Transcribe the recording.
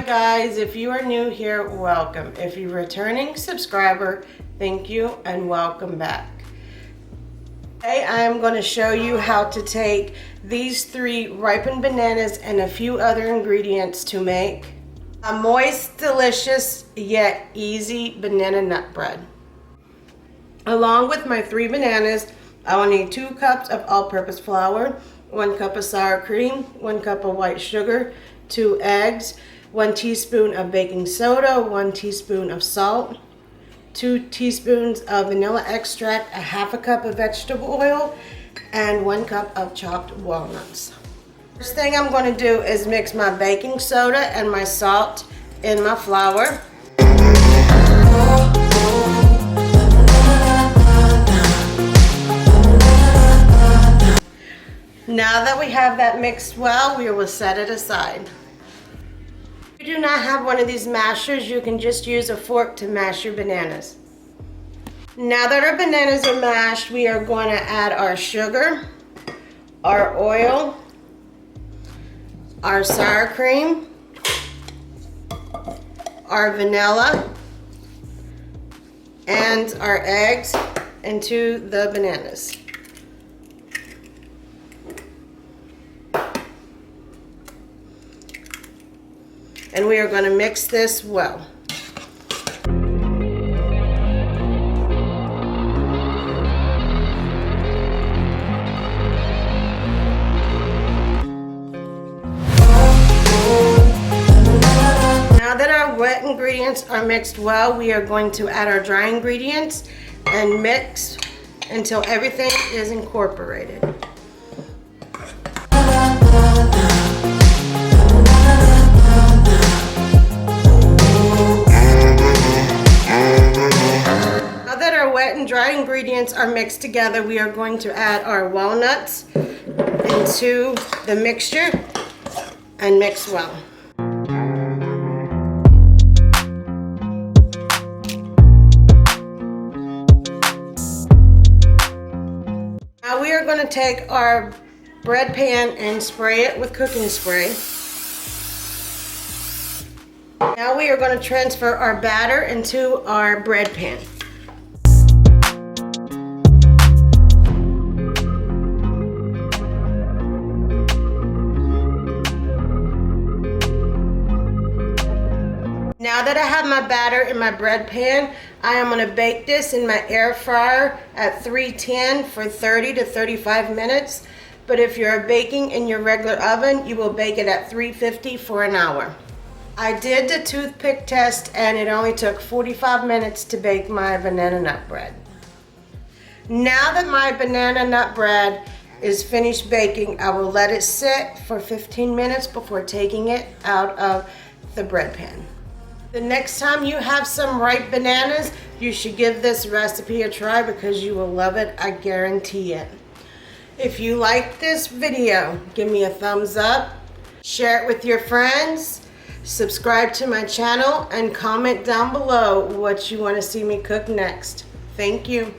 Guys, if you are new here, welcome. If you're a returning subscriber, thank you and welcome back. Today I am going to show you how to take these 3 ripened bananas and a few other ingredients to make a moist, delicious, yet easy banana nut bread. Along with my 3 bananas, I will need 2 cups of all-purpose flour, 1 cup of sour cream, 1 cup of white sugar, 2 eggs, 1 teaspoon of baking soda, 1 teaspoon of salt, 2 teaspoons of vanilla extract, a half a cup of vegetable oil, and 1 cup of chopped walnuts. First thing I'm going to do is mix my baking soda and my salt in my flour. Now that we have that mixed well, we will set it aside. If you do not have one of these mashers, you can just use a fork to mash your bananas. Now that our bananas are mashed, we are going to add our sugar, our oil, our sour cream, our vanilla, and our eggs into the bananas. And we are going to mix this well. Now that our wet ingredients are mixed well, we are going to add our dry ingredients and mix until everything is incorporated. Dry ingredients are mixed together, we are going to add our walnuts into the mixture and mix well. Now we are going to take our bread pan and spray it with cooking spray. Now we are going to transfer our batter into our bread pan. Now that I have my batter in my bread pan, I am going to bake this in my air fryer at 310 for 30 to 35 minutes. But if you're baking in your regular oven, you will bake it at 350 for an hour. I did the toothpick test and it only took 45 minutes to bake my banana nut bread. Now that my banana nut bread is finished baking, I will let it sit for 15 minutes before taking it out of the bread pan. The next time you have some ripe bananas, you should give this recipe a try because you will love it, I guarantee it. If you like this video, give me a thumbs up, share it with your friends, subscribe to my channel, and comment down below what you want to see me cook next. Thank you.